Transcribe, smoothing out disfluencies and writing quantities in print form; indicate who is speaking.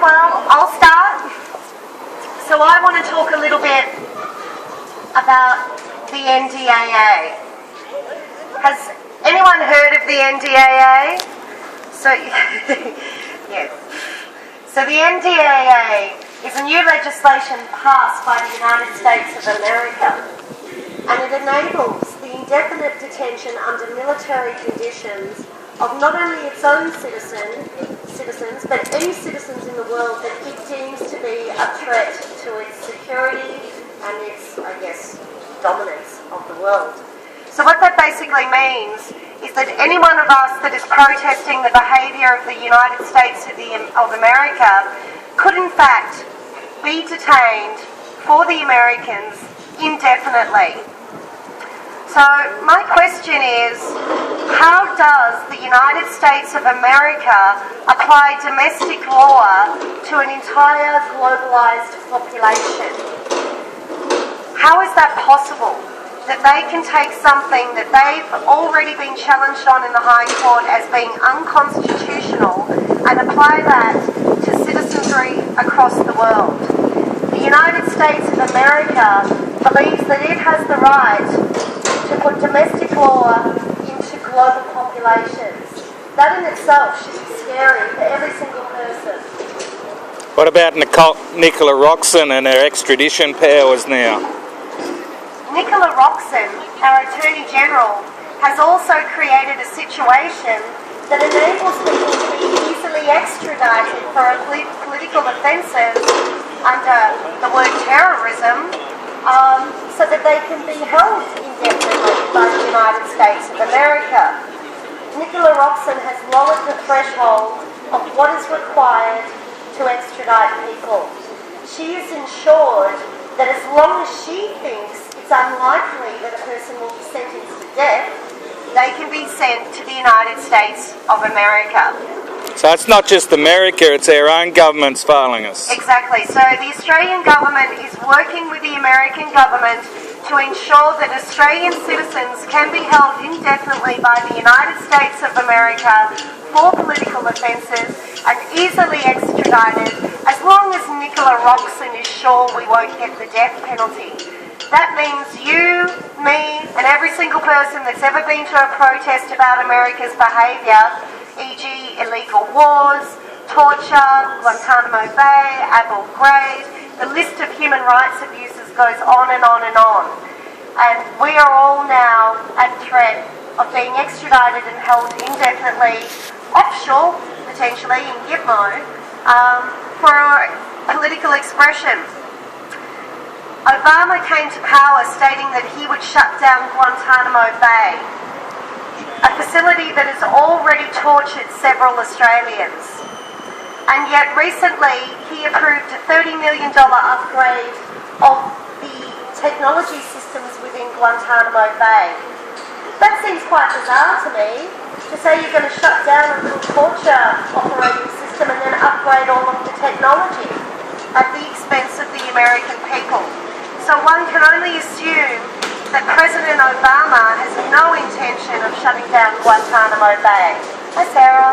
Speaker 1: well, I'll start. So I want to talk a little bit about the NDAA. Has anyone heard of the NDAA? So, yes. So the NDAA is a new legislation passed by the United States of America, and it enables the indefinite detention under military conditions of not only its own citizens, but any citizens in the world that it deems to be a threat to its security and its, I guess, dominance of the world. So what that basically means is that any one of us that is protesting the behaviour of the United States of America could in fact be detained for the Americans indefinitely. So my question is, how does the United States of America apply domestic law to an entire globalised population? How is that possible? That they can take something that they've already been challenged on in the High Court as being unconstitutional and apply that to citizenry across the world. The United States of America believes that it has the right to put domestic law into global populations. That in itself should be scary for every single person.
Speaker 2: What about Nicola Roxon and her extradition powers now?
Speaker 1: Nicola Roxon, our Attorney General, has also created a situation that enables people to be easily extradited for political offences under the word terrorism, so that they can be held indefinitely by the United States of America. Nicola Roxon has lowered the threshold of what is required to extradite people. She is ensured that as long as she thinks it's unlikely that a person will be sentenced to death, they can be sent to the United States of America.
Speaker 2: So it's not just America, it's our own government's failing us.
Speaker 1: Exactly. So the Australian government is working with the American government to ensure that Australian citizens can be held indefinitely by the United States of America for political offences and easily extradited as long as Nicola Roxon is sure we won't get the death penalty. That means you, me, and every single person that's ever been to a protest about America's behaviour, e.g. illegal wars, torture, Guantanamo Bay, Abu Ghraib, the list of human rights abuses goes on and on and on. And we are all now at threat of being extradited and held indefinitely offshore, potentially in Gitmo, for political expression. Obama came to power stating that he would shut down Guantanamo Bay, a facility that has already tortured several Australians. And yet recently he approved a $30 million upgrade of the technology systems within Guantanamo Bay. That seems quite bizarre to me, to say you're going to shut down a little torture operating system and then upgrade all of the technology at the expense of the American people. So one can only assume that President Obama has no intention of shutting down Guantanamo Bay. Hi, Sarah.